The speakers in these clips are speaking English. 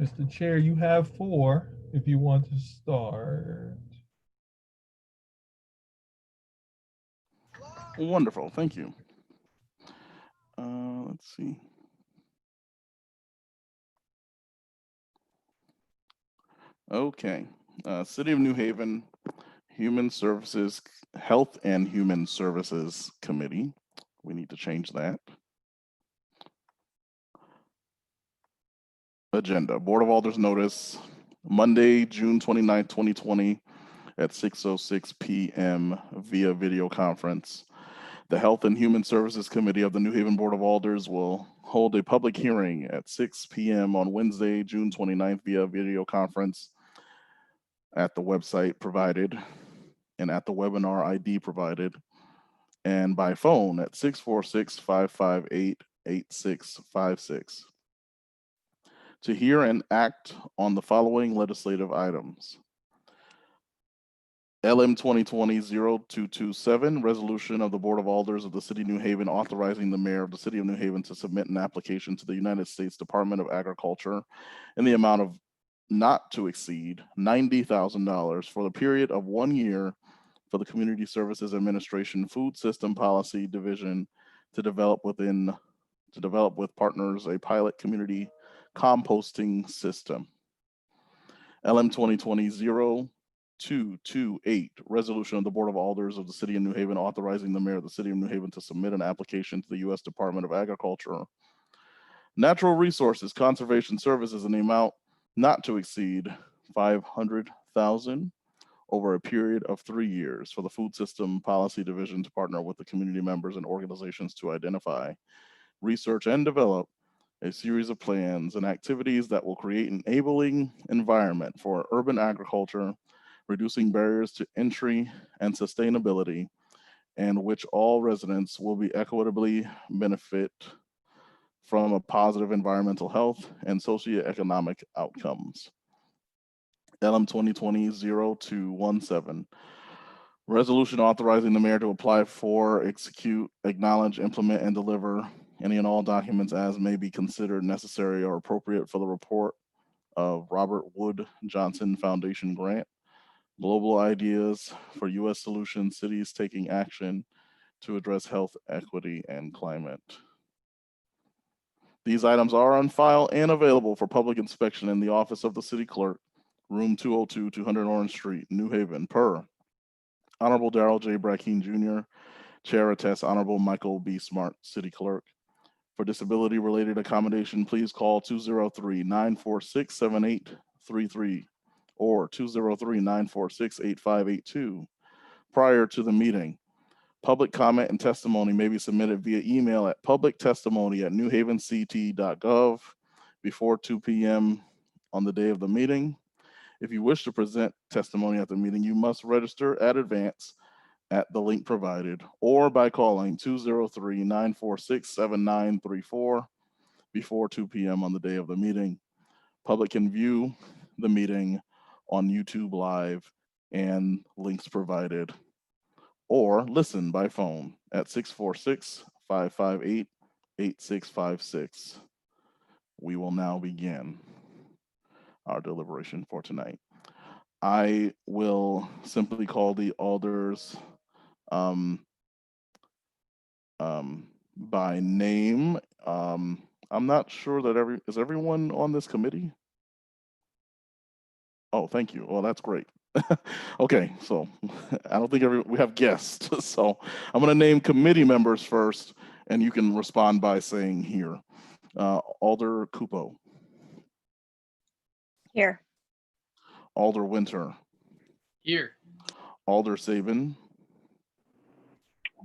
Mr. Chair, you have 4 if you want to start. Wonderful, thank you. Let's see. Okay, City of New Haven Human Services, Health and Human Services Committee. We need to change that. Agenda, Board of Alders notice, Monday, June 29th, 2020 at 6:06 p.m. via video conference. The Health and Human Services Committee of the New Haven Board of Alders will hold a public hearing at 6 p.m. on Wednesday, June 29th via video conference at the website provided and at the webinar ID provided, and by phone at 646-558-8656 to hear and act on the following legislative items. LM 2020-0227, resolution of the Board of Alders of the City of New Haven authorizing the mayor of the City of New Haven to submit an application to the United States Department of Agriculture in the amount of not to exceed $90,000 for the period of 1 year for the Community Services Administration Food System Policy Division to develop with partners a pilot community composting system. LM 2020-0228, resolution of the Board of Alders of the City of New Haven authorizing the mayor of the City of New Haven to submit an application to the U.S. Department of Agriculture, Natural Resources Conservation Services in the amount not to exceed $500,000 over a period of 3 years for the Food System Policy Division to partner with the community members and organizations to identify, research, and develop a series of plans and activities that will create an enabling environment for urban agriculture, reducing barriers to entry and sustainability, and which all residents will be equitably benefit from a positive environmental health and socioeconomic outcomes. LM 2020-0217, resolution authorizing the mayor to apply for, execute, acknowledge, implement, and deliver any and all documents as may be considered necessary or appropriate for the report of Robert Wood Johnson Foundation Grant, Global Ideas for U.S. Solutions, Cities Taking Action to Address Health, Equity, and Climate. These items are on file and available for public inspection in the office of the city clerk, room 202, 200 Orange Street, New Haven, per Honorable Darrell J. Brackeen Jr., Chair attests Honorable Michael B. Smart, City Clerk. For disability-related accommodation, please call 203-946-7833 or 203-946-8582 prior to the meeting. Public comment and testimony may be submitted via email at publictestimony@newhavenct.gov before 2 p.m. on the day of the meeting. If you wish to present testimony at the meeting, you must register at advance at the link provided or by calling 203-946-7934 before 2 p.m. on the day of the meeting. Public can view the meeting on YouTube Live and links provided, or listen by phone at 646-558-8656. We will now begin our deliberation for tonight. I will simply call the alders by name. I'm not sure that is everyone on this committee? Oh, thank you. Well, that's great. Okay, so I don't think we have guests. So I'm going to name committee members first, and you can respond by saying here. Alder Cupo. Here. Alder Winter. Here. Alder Sabin.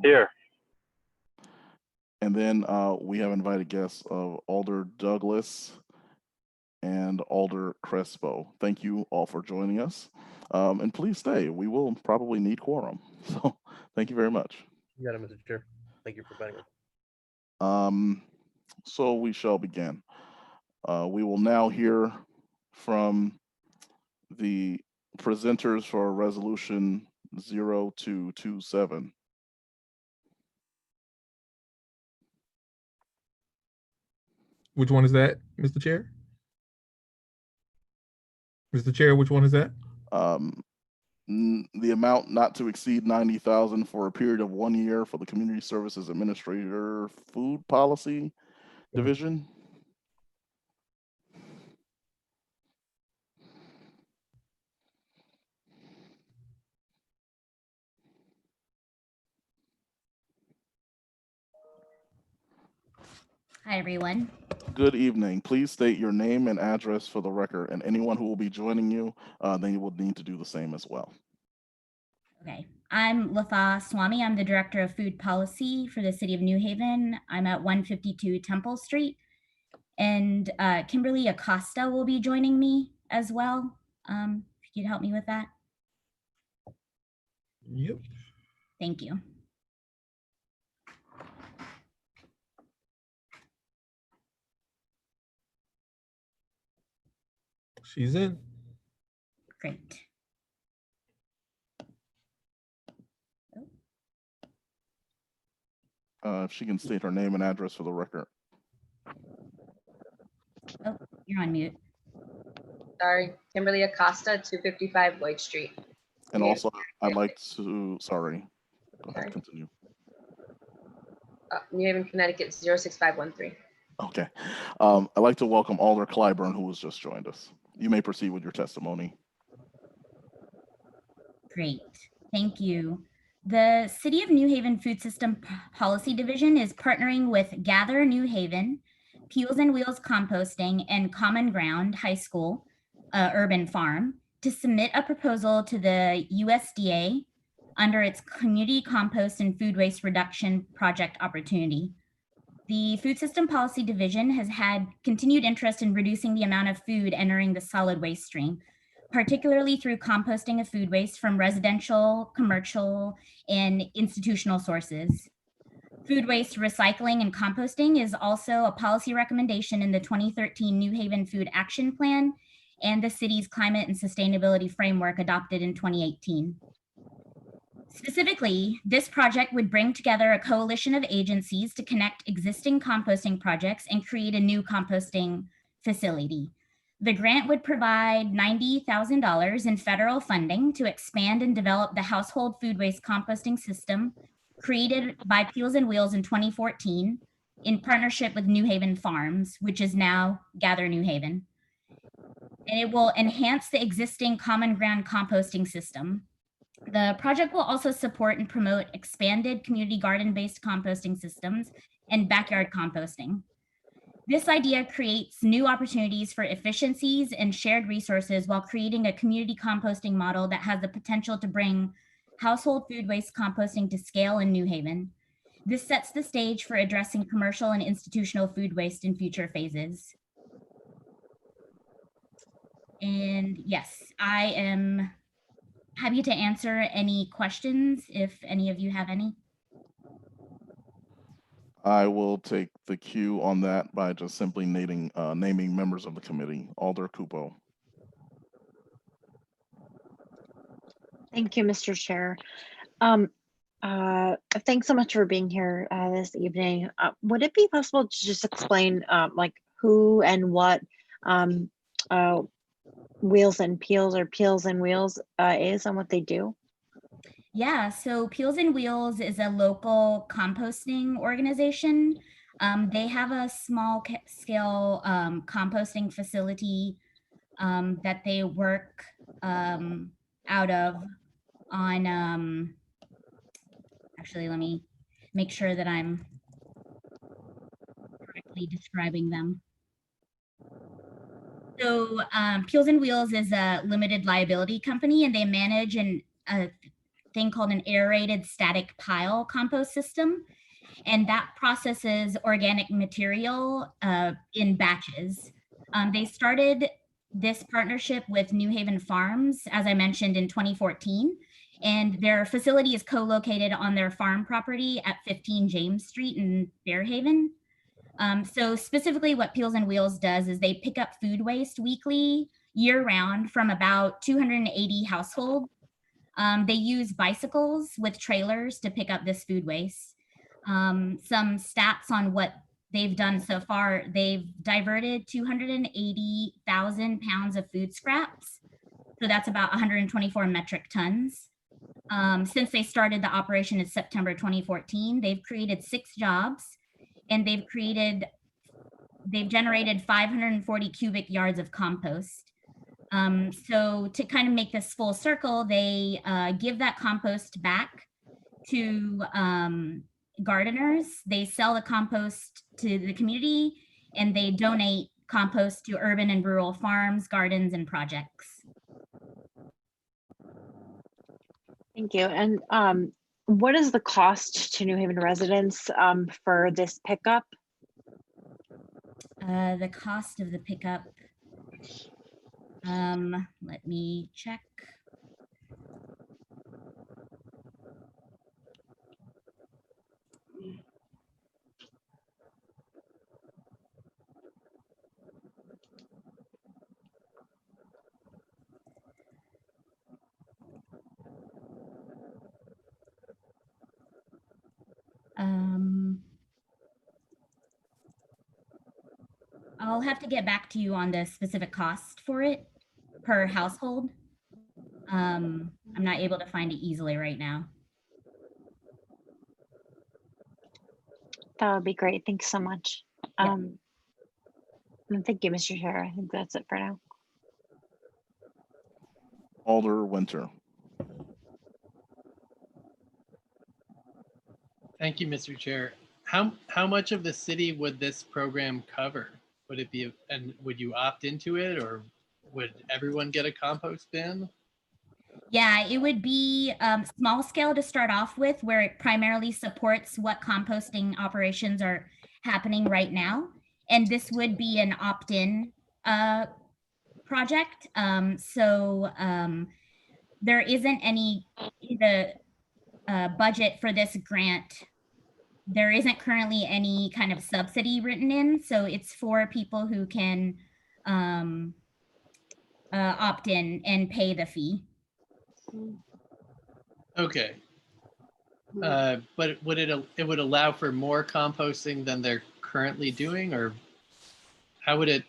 Here. And then we have invited guests of Alder Douglas and Alder Crespo. Thank you all for joining us. And please stay. We will probably need quorum. So thank you very much. You got it, Mr. Chair. Thank you for inviting us. So we shall begin. We will now hear from the presenters for Resolution 0227. Which one is that, Mr. Chair? Mr. Chair, which one is that? The amount not to exceed 90,000 for a period of 1 year for the Community Services Administrator Food Policy Division. Hi, everyone. Good evening. Please state your name and address for the record, and anyone who will be joining you, then you will need to do the same as well. Okay, I'm Latha Swami. I'm the Director of Food Policy for the City of New Haven. I'm at 152 Temple Street. And Kimberly Acosta will be joining me as well. If you'd help me with that. Yep. Thank you. She's in. Great. If she can state her name and address for the record. Oh, you're on mute. Sorry, Kimberly Acosta, 255 White Street. And Yeah. also, I'd like to, sorry, go ahead, Sorry. continue. New Haven, Connecticut, 06513. Okay. I'd like to welcome Alder Clyburn, who has just joined us. You may proceed with your testimony. Great. Thank you. The City of New Haven Food System Policy Division is partnering with Gather New Haven, Peels and Wheels Composting, and Common Ground High School Urban Farm to submit a proposal to the USDA under its Community Compost and Food Waste Reduction Project opportunity. The Food System Policy Division has had continued interest in reducing the amount of food entering the solid waste stream, particularly through composting of food waste from residential, commercial, and institutional sources. Food waste recycling and composting is also a policy recommendation in the 2013 New Haven Food Action Plan and the city's climate and sustainability framework adopted in 2018. Specifically, this project would bring together a coalition of agencies to connect existing composting projects and create a new composting facility. The grant would provide $90,000 in federal funding to expand and develop the household food waste composting system created by Peels and Wheels in 2014 in partnership with New Haven Farms, which is now Gather New Haven. And it will enhance the existing Common Ground composting system. The project will also support and promote expanded community garden-based composting systems and backyard composting. This idea creates new opportunities for efficiencies and shared resources while creating a community composting model that has the potential to bring household food waste composting to scale in New Haven. This sets the stage for addressing commercial and institutional food waste in future phases. And yes, I am happy to answer any questions if any of you have any. I will take the cue on that by just simply naming members of the committee. Alder Cupo. Thank you, Mr. Chair. Thanks so much for being here this evening. Would it be possible to just explain like who and what Wheels and Peels or Peels and Wheels is and what they do? Yeah, so Peels and Wheels is a local composting organization. They have a small scale composting facility that they work out of on, actually, let me make sure that I'm correctly describing them. So Peels and Wheels is a limited liability company, and they manage a thing called an aerated static pile compost system. And that processes organic material in batches. They started this partnership with New Haven Farms, as I mentioned, in 2014. And their facility is co-located on their farm property at 15 James Street in Fairhaven. So specifically what Peels and Wheels does is they pick up food waste weekly, year-round, from about 280 households. They use bicycles with trailers to pick up this food waste. Some stats on what they've done so far: they've diverted 280,000 pounds of food scraps So that's about 124 metric tons. Since they started the operation in September 2014, they've created 6 jobs, and they've generated 540 cubic yards of compost. So to kind of make this full circle, they give that compost back to gardeners. They sell the compost to the community, and they donate compost to urban and rural farms, gardens, and projects. Thank you. And what is the cost to New Haven residents for this pickup? The cost of the pickup, let me check. I'll have to get back to you on the specific cost for it per household. I'm not able to find it easily right now. That would be great. Thanks so much. Yeah. And thank you, Mr. Chair. I think that's it for now. Alder Winter. Thank you, Mr. Chair. How much of the city would this program cover? Would it be, and would you opt into it, or would everyone get a compost bin? Yeah, it would be small scale to start off with, where it primarily supports what composting operations are happening right now. And this would be an opt-in project. There isn't any, the budget for this grant, there isn't currently any kind of subsidy written in. So it's for people who can opt in and pay the fee. Okay. But would it would allow for more composting than they're currently doing, or how would it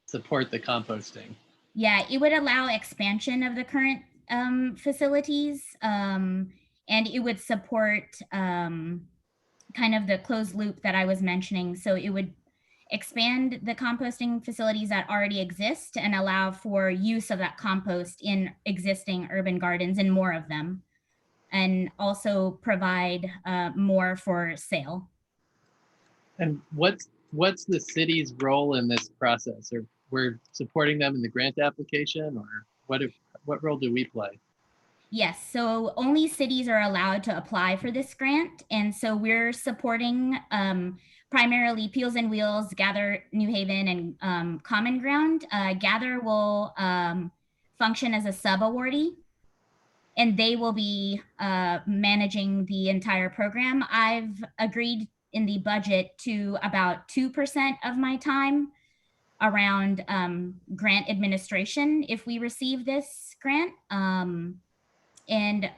support the composting? Yeah, it would allow expansion of the current facilities, and it would support kind of the closed loop that I was mentioning. So it would expand the composting facilities that already exist and allow for use of that compost in existing urban gardens and more of them, and also provide more for sale. And what's the city's role in this process? Or we're supporting them in the grant application, or what role do we play? Yes, so only cities are allowed to apply for this grant. And so we're supporting primarily Peels and Wheels, Gather New Haven, and Common Ground. Gather will function as a sub-awardee, and they will be managing the entire program. I've agreed in the budget to about 2% of my time around grant administration if we receive this grant. And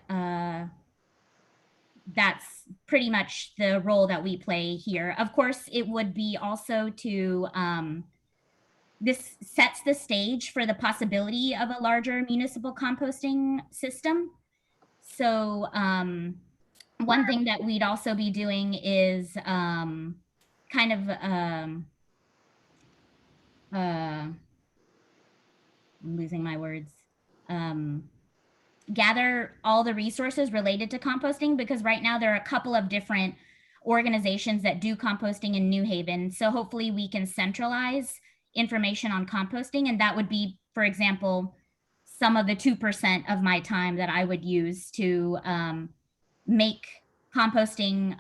that's pretty much the role that we play here. Of course, it would be also to, this sets the stage for the possibility of a larger municipal composting system. So one thing that we'd also be doing is kind of, I'm losing my words. Gather all the resources related to composting, because right now there are a couple of different organizations that do composting in New Haven. So hopefully we can centralize information on composting, and that would be, for example, some of the 2% of my time that I would use to make composting,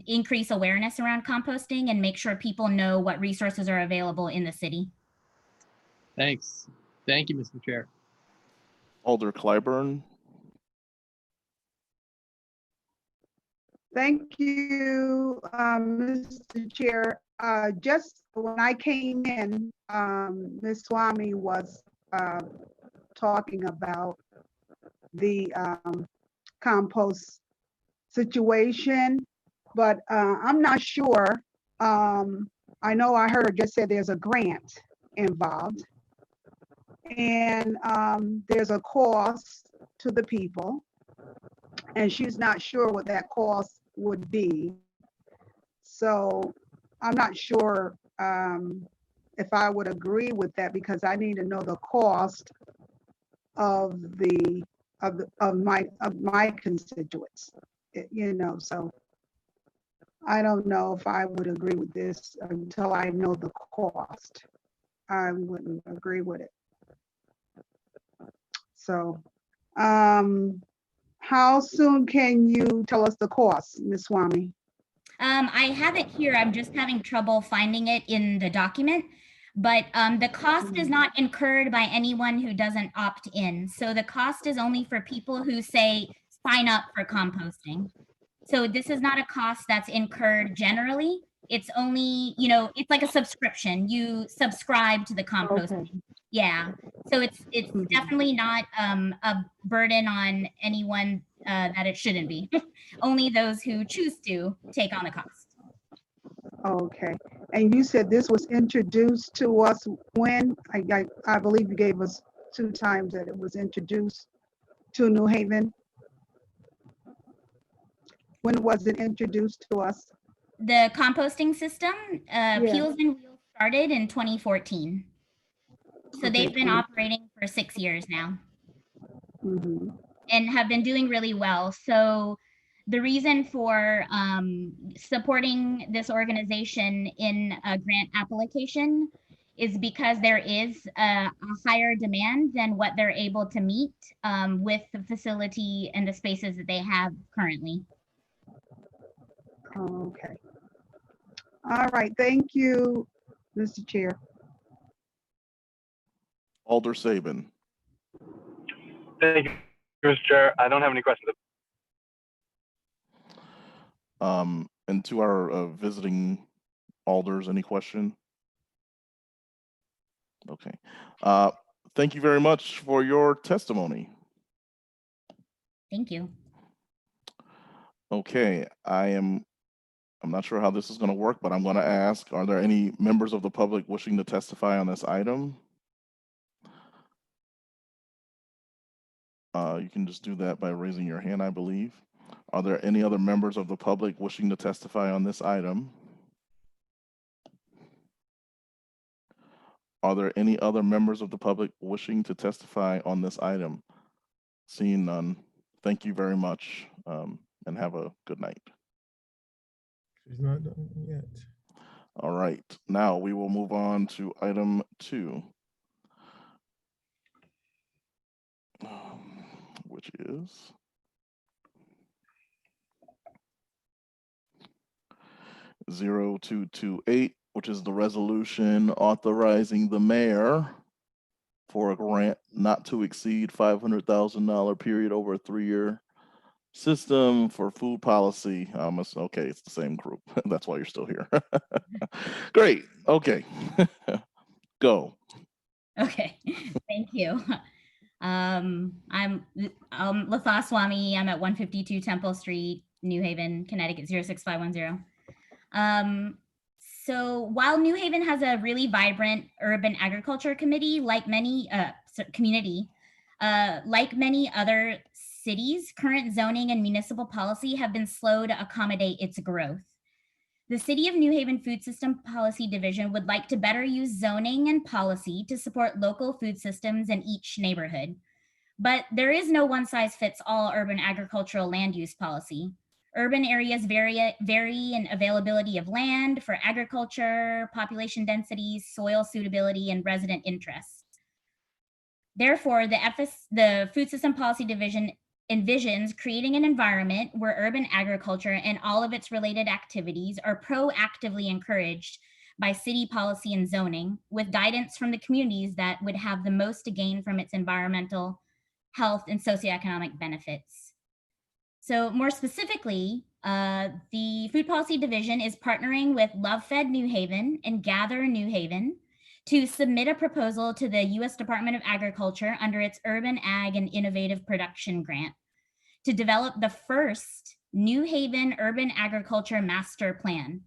increase awareness around composting, and make sure people know what resources are available in the city. Thanks. Thank you, Mr. Chair. Alder Clyburn. Thank you, Mr. Chair. Just when I came in, Ms. Swami was talking about the compost situation, but I'm not sure. I know I heard her just say there's a grant involved. And there's a cost to the people, and she's not sure what that cost would be. So I'm not sure if I would agree with that, because I need to know the cost of my constituents. You know, so I don't know if I would agree with this until I know the cost. I wouldn't agree with it. So, how soon can you tell us the cost, Ms. Swami? I have it here. I'm just having trouble finding it in the document, but the cost is not incurred by anyone who doesn't opt in. So the cost is only for people who say sign up for composting. So this is not a cost that's incurred generally. It's only, you know, it's like a subscription. You subscribe to the composting. Okay. Yeah. So it's Mhm. definitely not a burden on anyone that it shouldn't be. Only those who choose to take on the cost. Okay. And you said this was introduced to us when? I believe you gave us 2 times that it was introduced to New Haven. When was it introduced to us? The composting system, Yeah. Peels and Wheels started in 2014. So Okay, they've been 20. operating for 6 years now Mhm. and have been doing really well. So the reason for supporting this organization in a grant application is because there is a higher demand than what they're able to meet with the facility and the spaces that they have currently. Okay. All right. Thank you, Mr. Chair. Alder Sabin. Thank you, Mr. Chair. I don't have any questions. And to our visiting alders, any question? Okay. Thank you very much for your testimony. Thank you. Okay, I'm not sure how this is going to work, but I'm going to ask, are there any members of the public wishing to testify on this item? You can just do that by raising your hand, I believe. Are there any other members of the public wishing to testify on this item? Are there any other members of the public wishing to testify on this item? Seeing none, thank you very much, and have a good night. She's not done yet. All right, now we will move on to item 2, which is (0228), which is the resolution authorizing the mayor for a grant not to exceed $500,000 period over a 3-year system for food policy. Okay, it's the same group. That's why you're still here. Great. Okay. Go. Okay, thank you. I'm Latha Swami. I'm at 152 Temple Street, New Haven, Connecticut 06510. So while New Haven has a really vibrant urban agriculture committee, like many community, like many other cities, current zoning and municipal policy have been slow to accommodate its growth. The City of New Haven Food System Policy Division would like to better use zoning and policy to support local food systems in each neighborhood. But there is no one-size-fits-all urban agricultural land use policy. Urban areas vary in availability of land for agriculture, population densities, soil suitability, and resident interests. Therefore, the Food System Policy Division envisions creating an environment where urban agriculture and all of its related activities are proactively encouraged by city policy and zoning, with guidance from the communities that would have the most to gain from its environmental, health, and socioeconomic benefits. So more specifically, the Food Policy Division is partnering with Love Fed New Haven and Gather New Haven to submit a proposal to the U.S. Department of Agriculture under its Urban Ag and Innovative Production Grant to develop the first New Haven Urban Agriculture Master Plan,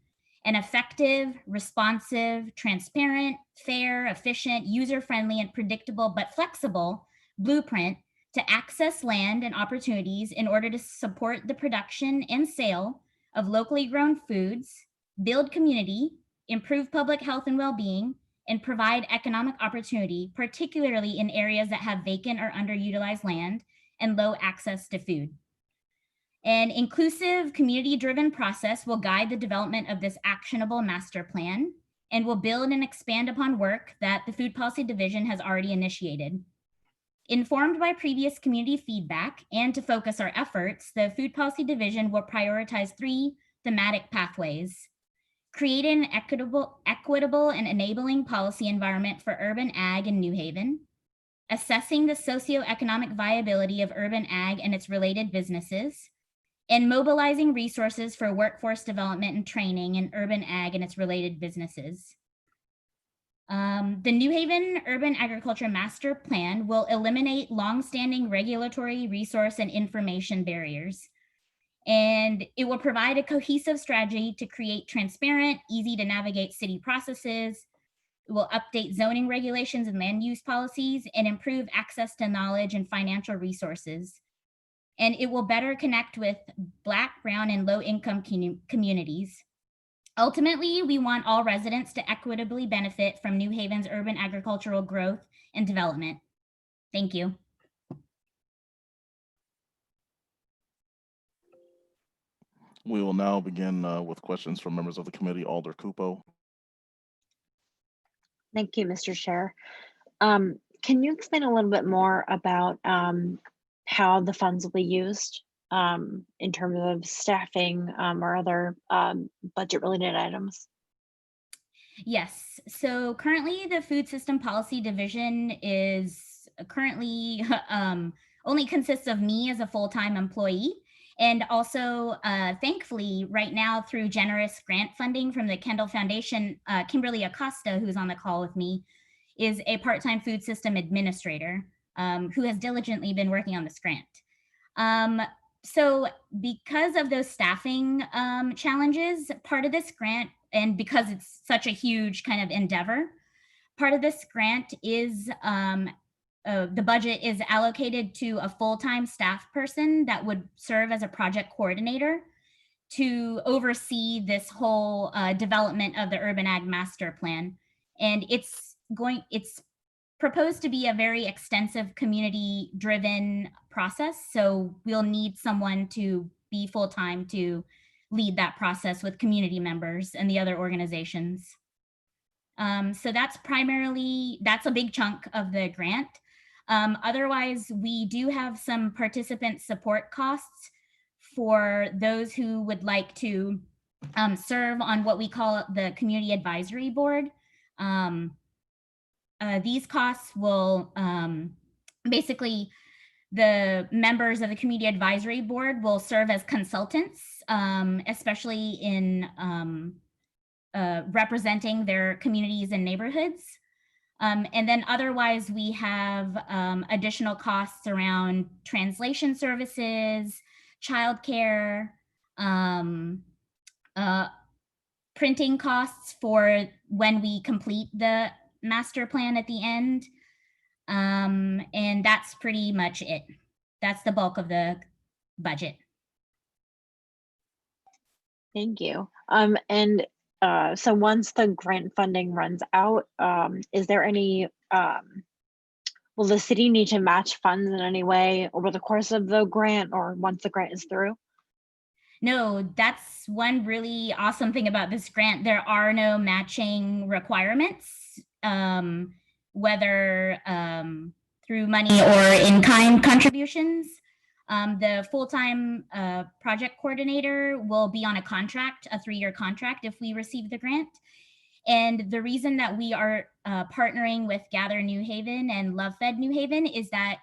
an effective, responsive, transparent, fair, efficient, user-friendly, and predictable but flexible blueprint to access land and opportunities in order to support the production and sale of locally grown foods, build community, improve public health and well-being, and provide economic opportunity, particularly in areas that have vacant or underutilized land and low access to food. An inclusive, community-driven process will guide the development of this actionable master plan and will build and expand upon work that the Food Policy Division has already initiated. Informed by previous community feedback and to focus our efforts, the Food Policy Division will prioritize 3 thematic pathways: create an equitable and enabling policy environment for urban ag in New Haven, assessing the socioeconomic viability of urban ag and its related businesses, and mobilizing resources for workforce development and training in urban ag and its related businesses. The New Haven Urban Agriculture Master Plan will eliminate longstanding regulatory, resource, and information barriers. And it will provide a cohesive strategy to create transparent, easy to navigate city processes. It will update zoning regulations and land use policies and improve access to knowledge and financial resources. And it will better connect with Black, Brown, and low-income communities. Ultimately, we want all residents to equitably benefit from New Haven's urban agricultural growth and development. Thank you. We will now begin with questions from members of the committee. Alder Cupo. Thank you, Mr. Chair. Can you explain a little bit more about how the funds will be used in terms of staffing or other budget-related items? Yes, so currently the Food System Policy Division is currently only consists of me as a full-time employee. And also, thankfully, right now through generous grant funding from the Kendall Foundation, Kimberly Acosta, who's on the call with me, is a part-time food system administrator who has diligently been working on this grant. So because of those staffing challenges, part of this grant, and because it's such a huge kind of endeavor, part of this grant is the budget is allocated to a full-time staff person that would serve as a project coordinator to oversee this whole development of the Urban Ag Master Plan. And it's proposed to be a very extensive community-driven process. So we'll need someone to be full-time to lead that process with community members and the other organizations. So that's a big chunk of the grant. Otherwise, we do have some participant support costs for those who would like to serve on what we call the Community Advisory Board. These costs will basically, the members of the Community Advisory Board will serve as consultants, especially in representing their communities and neighborhoods. And then otherwise, we have additional costs around translation services, childcare, printing costs for when we complete the master plan at the end. And that's pretty much it. That's the bulk of the budget. Thank you. So once the grant funding runs out, is there any, will the city need to match funds in any way over the course of the grant or once the grant is through? No, that's one really awesome thing about this grant. There are no matching requirements, whether through money or in-kind contributions. The full-time project coordinator will be on a contract, a 3-year contract if we receive the grant. And the reason that we are partnering with Gather New Haven and Love Fed New Haven is that,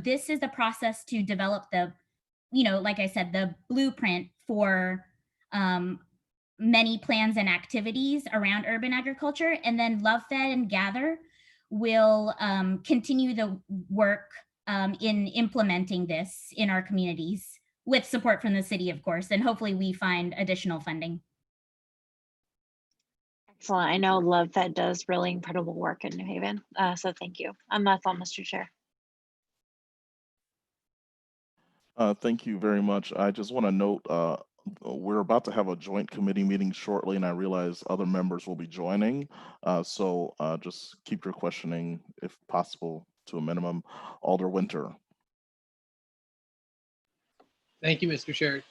this is the process to develop the, like I said, the blueprint for many plans and activities around urban agriculture. And then Love Fed and Gather will continue the work in implementing this in our communities with support from the city, of course, and hopefully we find additional funding. Excellent. I know Love Fed does really incredible work in New Haven. So thank you. That's all, Mr. Chair. Thank you very much. I just want to note we're about to have a joint committee meeting shortly, and I realize other members will be joining. So just keep your questioning, if possible, to a minimum. Alder Winter. Thank you, Mr. Chair.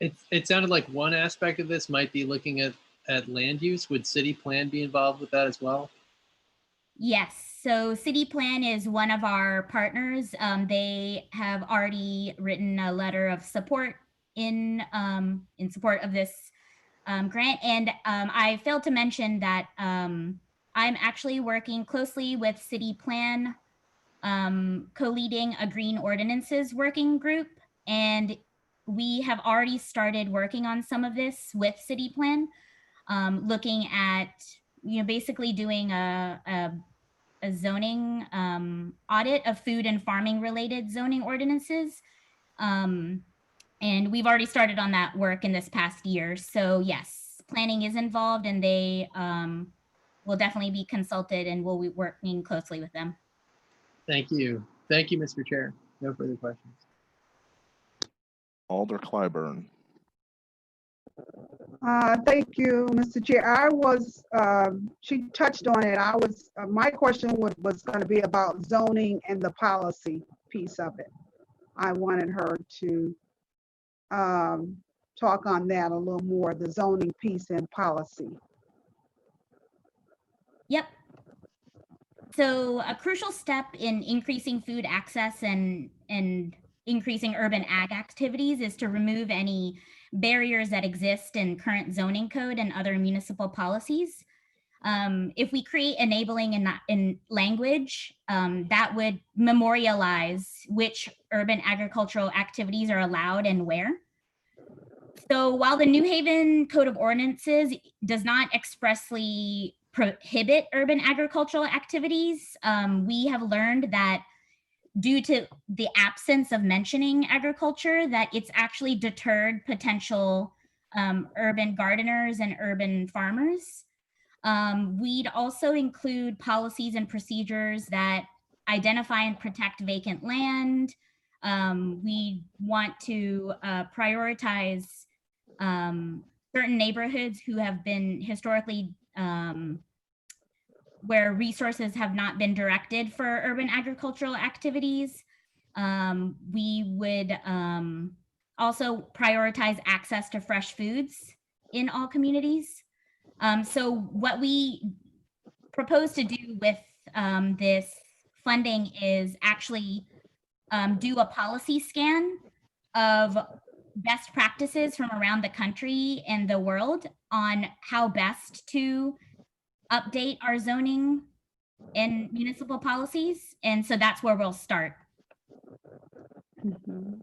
It sounded like one aspect of this might be looking at land use. Would city plan be involved with that as well? Yes, so City Plan is one of our partners. They have already written a letter of support in support of this grant. And I failed to mention that I'm actually working closely with City Plan, co-leading a green ordinances working group. And we have already started working on some of this with City Plan, looking at, basically doing a zoning audit of food and farming related zoning ordinances. And we've already started on that work in this past year. So yes, planning is involved, and they will definitely be consulted, and we'll be working closely with them. Thank you. Thank you, Mr. Chair. No further questions. Alder Clyburn. Thank you, Mr. Chair. She touched on it. My question was going to be about zoning and the policy piece of it. I wanted her to talk on that a little more, the zoning piece and policy. Yep. So a crucial step in increasing food access and increasing urban ag activities is to remove any barriers that exist in current zoning code and other municipal policies. If we create enabling in language, that would memorialize which urban agricultural activities are allowed and where. So while the New Haven Code of Ordinances does not expressly prohibit urban agricultural activities, we have learned that due to the absence of mentioning agriculture, that it's actually deterred potential urban gardeners and urban farmers. We'd also include policies and procedures that identify and protect vacant land. We want to prioritize certain neighborhoods who have been historically where resources have not been directed for urban agricultural activities. We would also prioritize access to fresh foods in all communities. So what we propose to do with this funding is actually do a policy scan of best practices from around the country and the world on how best to update our zoning and municipal policies. And so that's where we'll start. Mm-hmm.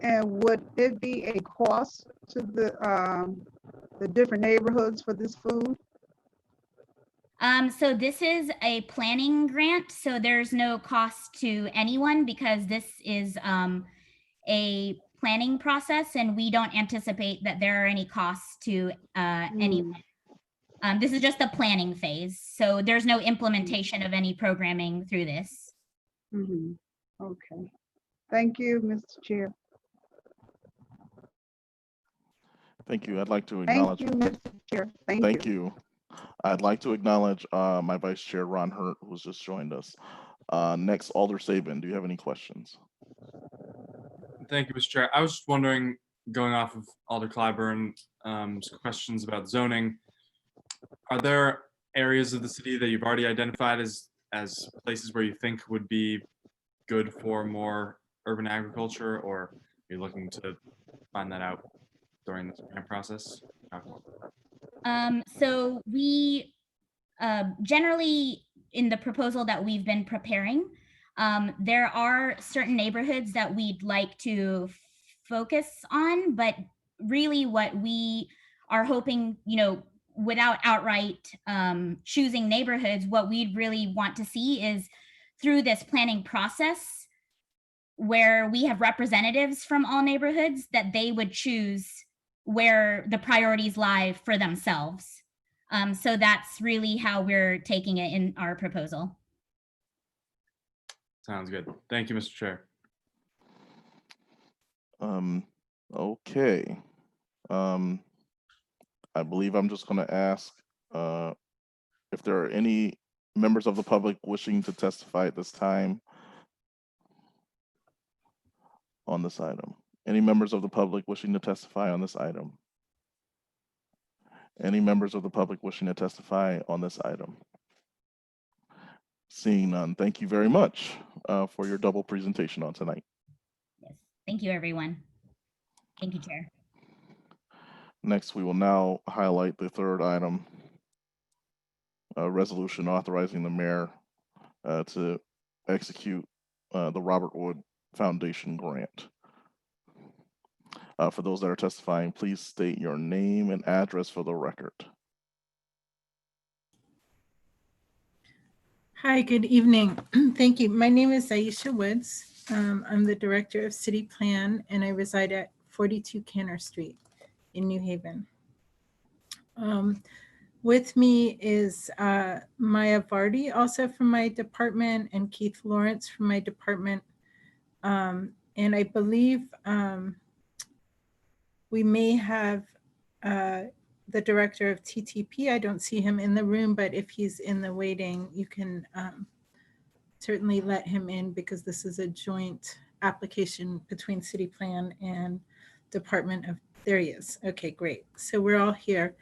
And would it be a cost to the different neighborhoods for this food? So this is a planning grant, so there's no cost to anyone because this is a planning process, and we don't anticipate that there are any costs to anyone. This is just a planning phase, so there's no implementation of any programming through this. Mm-hmm. Okay. Thank you, Mr. Chair. Thank you. I'd like to acknowledge. Thank you, Mr. Chair. Thank you. I'd like to acknowledge my Vice Chair, Ron Hurt, who's just joined us. Next, Alder Sabin, do you have any questions? Thank you, Mr. Chair. I was just wondering, going off of Alder Clyburn's questions about zoning, are there areas of the city that you've already identified as places where you think would be good for more urban agriculture, or are you looking to find that out during this grant process? So we generally, in the proposal that we've been preparing, there are certain neighborhoods that we'd like to focus on, but really what we are hoping, without outright choosing neighborhoods, what we'd really want to see is through this planning process where we have representatives from all neighborhoods, that they would choose where the priorities lie for themselves. So that's really how we're taking it in our proposal. Sounds good. Thank you, Mr. Chair. Okay. I believe I'm just going to ask if there are any members of the public wishing to testify at this time on this item. Any members of the public wishing to testify on this item? Any members of the public wishing to testify on this item? Seeing none, thank you very much for your double presentation on tonight. Yes. Thank you, everyone. Thank you, Chair. Next, we will now highlight the third item, a resolution authorizing the mayor to execute the Robert Wood Foundation grant. For those that are testifying, please state your name and address for the record. Hi, good evening. Thank you. My name is Aisha Woods. I'm the Director of City Plan, and I reside at 42 Canner Street in New Haven. With me is Maya Vardy, also from my department, and Keith Lawrence from my department. And I believe we may have the director of TTP. I don't see him in the room, but if he's in the waiting, you can certainly let him in, because this is a joint application between City Plan and Department of, there he is. Okay, great. So we're all here.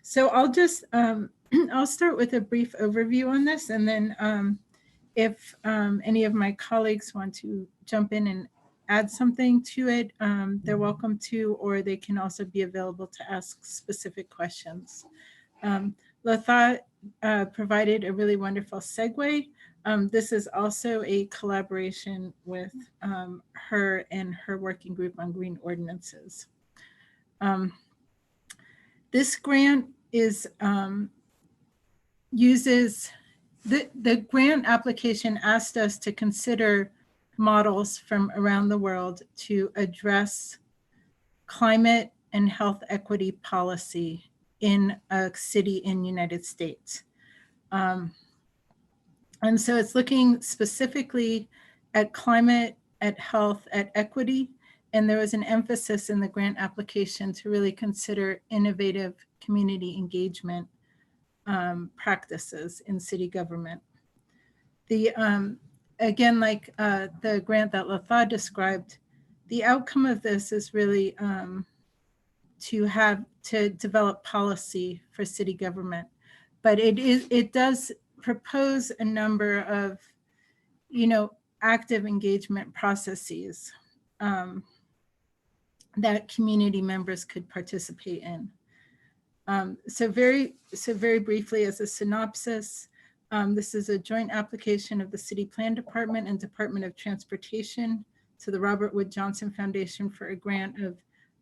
So I'll just, I'll start with a brief overview on this, and then if any of my colleagues want to jump in and add something to it, they're welcome to, or they can also be available to ask specific questions. Latha provided a really wonderful segue. This is also a collaboration with her and her working group on green ordinances. This grant is uses, the grant application asked us to consider models from around the world to address climate and health equity policy in a city in United States. And so it's looking specifically at climate, at health, at equity, and there was an emphasis in the grant application to really consider innovative community engagement practices in city government. The again, like the grant that Latha described, the outcome of this is really to develop policy for city government, but it does propose a number of, active engagement processes that community members could participate in. So very briefly, as a synopsis, this is a joint application of the City Plan Department and Department of Transportation to the Robert Wood Johnson Foundation for a grant of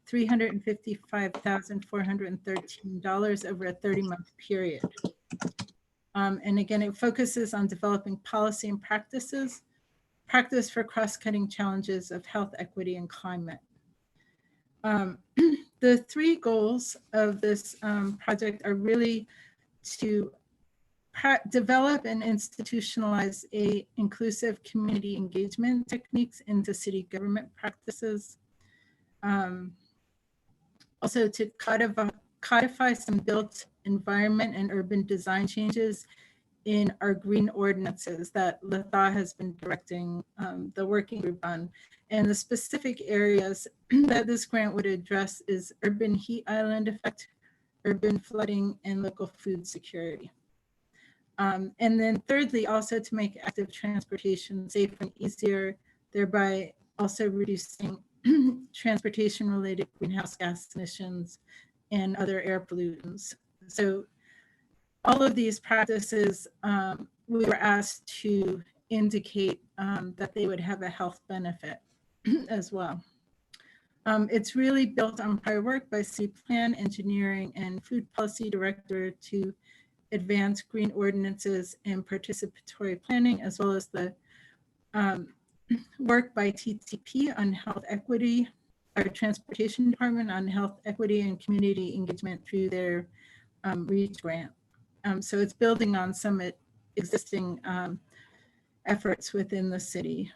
$355,413 over a 30-month period. And again, it focuses on developing policy and practice for cross-cutting challenges of health, equity, and climate. The three goals of this project are really to develop and institutionalize inclusive community engagement techniques into city government practices. Also to codify some built environment and urban design changes in our green ordinances that Latha has been directing the working group on. And the specific areas that this grant would address is urban heat island effect, urban flooding, and local food security. And then thirdly, also to make active transportation safe and easier, thereby also reducing transportation-related greenhouse gas emissions and other air pollutants. So all of these practices, we were asked to indicate that they would have a health benefit as well. It's really built on prior work by City Plan, Engineering, and Food Policy Director to advance green ordinances and participatory planning, as well as the work by TTP on health equity, our transportation department on health equity and community engagement through their REACH grant. So it's building on some existing efforts within the city.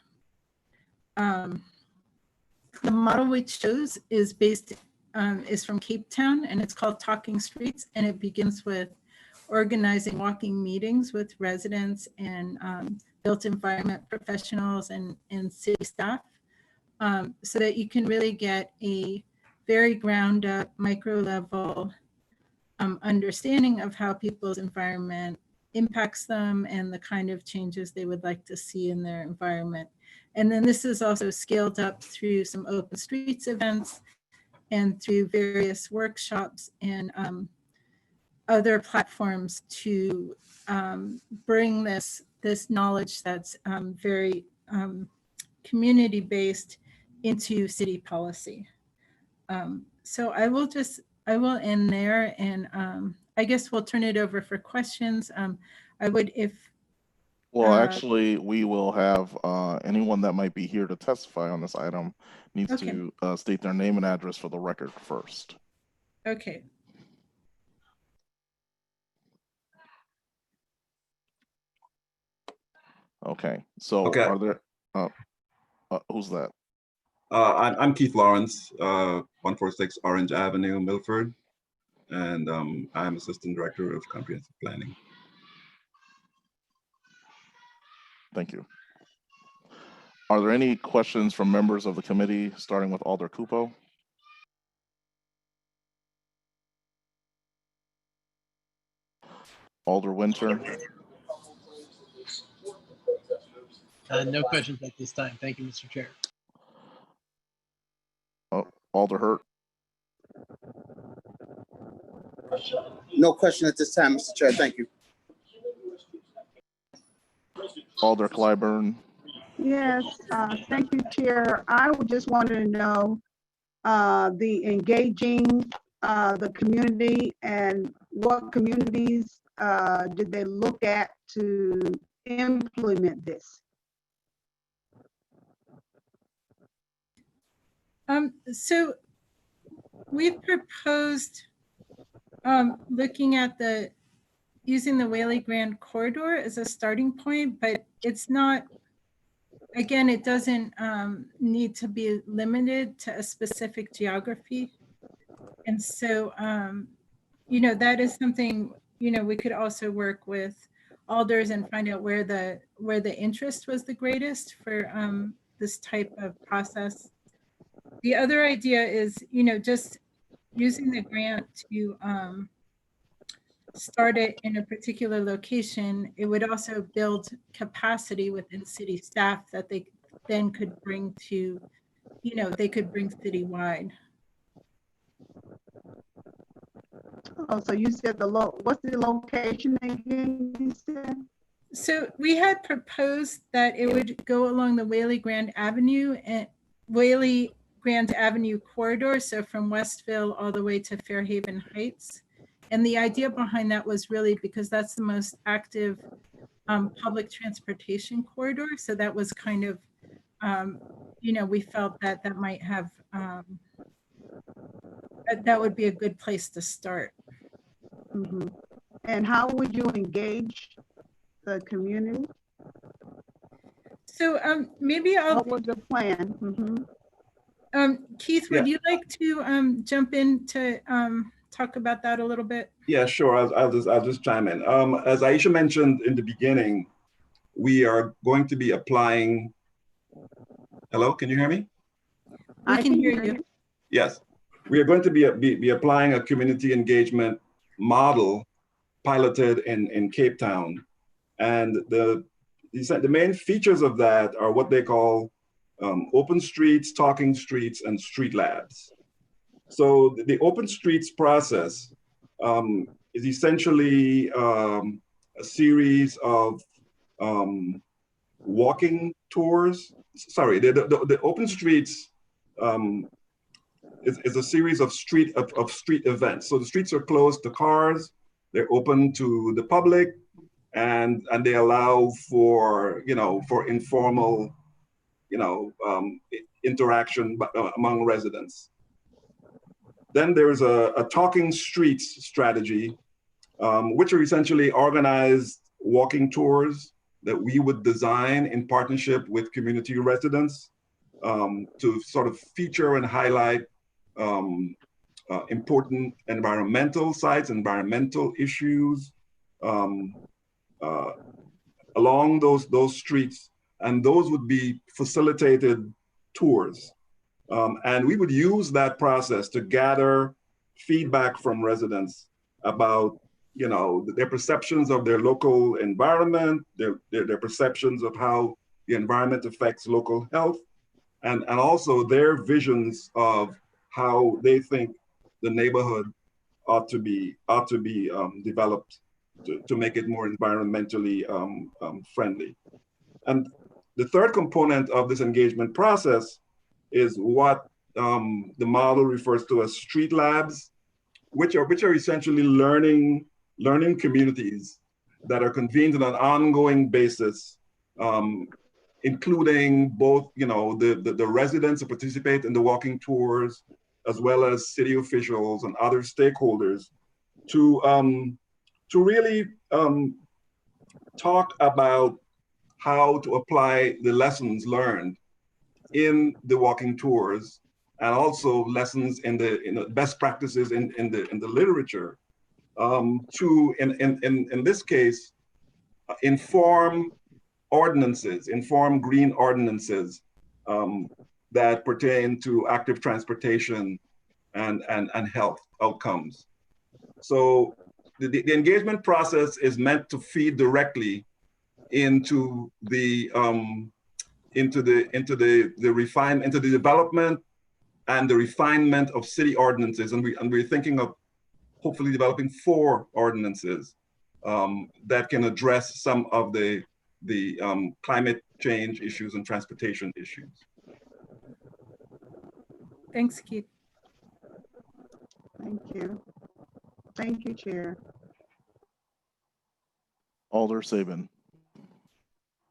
The model we chose is from Cape Town, and it's called Talking Streets, and it begins with organizing walking meetings with residents and built environment professionals and city staff, so that you can really get a very ground up micro level understanding of how people's environment impacts them and the kind of changes they would like to see in their environment. And then this is also scaled up through some open streets events and through various workshops and other platforms to bring this knowledge that's very community-based into city policy. So I will end there, and I guess we'll turn it over for questions. Well, actually, we will have anyone that might be here to testify on this item needs to state their name and address for the record first. Okay. Okay, so are there, who's that? I'm Keith Lawrence, 146 Orange Avenue, Milford, and I'm Assistant Director of Comprehensive Planning. Thank you. Are there any questions from members of the committee, starting with Alder Cupo? Alder Winter? No questions at this time. Thank you, Mr. Chair. Alder Hurt? No question at this time, Mr. Chair. Thank you. Alder Clyburn? Yes, thank you, Chair. I would just want to know the engaging the community and what communities did they look at to implement this? So we've proposed looking at using the Whaley Grand Corridor as a starting point, but it's not, again, it doesn't need to be limited to a specific geography. And so, that is something, we could also work with alders and find out where the interest was the greatest for this type of process. The other idea is, just using the grant to start it in a particular location. It would also build capacity within city staff that they then could bring to, they could bring citywide. Oh, so you said what's the location again, you said? So we had proposed that it would go along the Whaley Grand Avenue corridor, so from Westville all the way to Fairhaven Heights. And the idea behind that was really because that's the most active public transportation corridor. So that was kind of, we felt that might have, that would be a good place to start. Mm-hmm. And how would you engage the community? So maybe what was the plan? Mm-hmm. Keith, would you like to jump in to talk about that a little bit? Yeah, sure. I'll just chime in. As Aisha mentioned in the beginning, we are going to be applying. Hello, can you hear me? I can hear you. Yes, we are going to be applying a community engagement model piloted in Cape Town, and the main features of that are what they call open streets, talking streets, and street labs. So the open streets process is essentially a series of walking tours. Sorry, the open streets is a series of street events. So the streets are closed to cars, they're open to the public, and they allow for informal interaction among residents. Then there's a talking streets strategy, which are essentially organized walking tours that we would design in partnership with community residents to sort of feature and highlight important environmental sites, environmental issues along those streets. And those would be facilitated tours. And we would use that process to gather feedback from residents about, you know, their perceptions of their local environment, their perceptions of how the environment affects local health, and also their visions of how they think the neighborhood ought to be developed to make it more environmentally friendly. And the third component of this engagement process is what the model refers to as street labs, which are essentially learning communities that are convened on an ongoing basis, including both, you know, the residents who participate in the walking tours, as well as city officials and other stakeholders, to really talk about how to apply the lessons learned in the walking tours, and also lessons in the best practices in the literature, to in this case inform green ordinances that pertain to active transportation and health outcomes. So the engagement process is meant to feed directly into the development and the refinement of city ordinances, and we're thinking of hopefully developing 4 ordinances that can address some of the climate change issues and transportation issues. Thanks, Keith. Thank you. Thank you, Chair. Alder Sabin.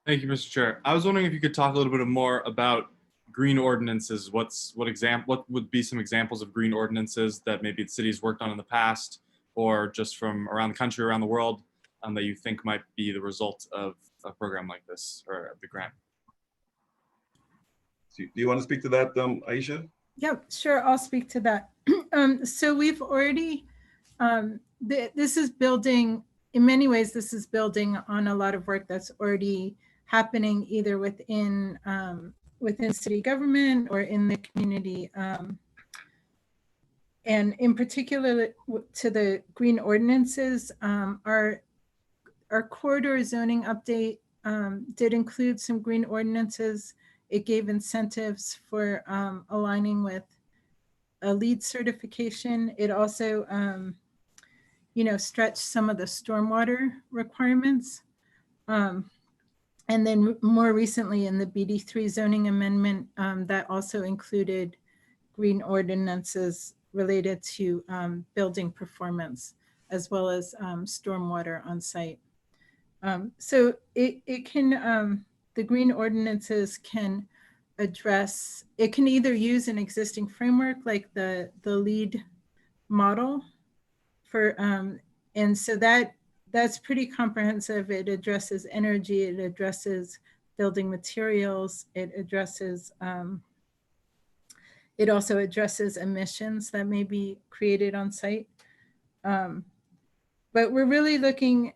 Thank you, Mr. Chair. I was wondering if you could talk a little bit more about green ordinances. What would be some examples of green ordinances that maybe the city's worked on in the past, or just from around the country, around the world, that you think might be the result of a program like this, or the grant? Do you want to speak to that, Aisha? Yeah, sure. I'll speak to that. So we've already, this is building, in many ways, this is building on a lot of work that's already happening either within city government or in the community. And in particular to the green ordinances, our corridor zoning update did include some green ordinances. It gave incentives for aligning with a LEED certification. It also, stretched some of the stormwater requirements. And then more recently in the BD3 zoning amendment, that also included green ordinances related to building performance, as well as stormwater on site. So it can, the green ordinances can address, it can either use an existing framework like the LEED model for, and so that's pretty comprehensive. It addresses energy, it addresses building materials, it addresses, it also addresses emissions that may be created on site. But we're really looking,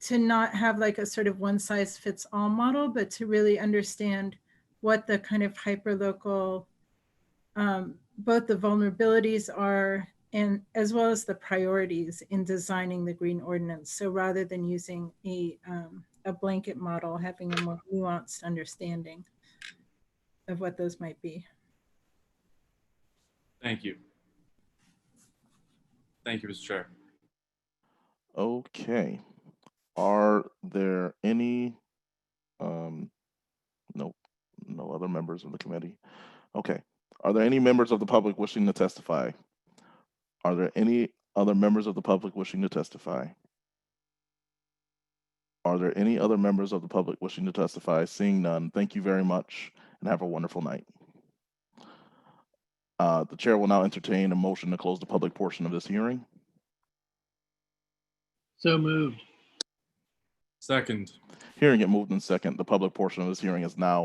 to not have like a sort of one size fits all model, but to really understand what the kind of hyperlocal, both the vulnerabilities are, and as well as the priorities in designing the green ordinance. So rather than using a blanket model, having a more nuanced understanding of what those might be. Thank you. Thank you, Mr. Chair. Okay. Are there any, no other members of the committee? Okay. Are there any members of the public wishing to testify? Are there any other members of the public wishing to testify? Are there any other members of the public wishing to testify? Seeing none, thank you very much and have a wonderful night. The chair will now entertain a motion to close the public portion of this hearing. So moved. Second. Hearing it moved in second, the public portion of this hearing is now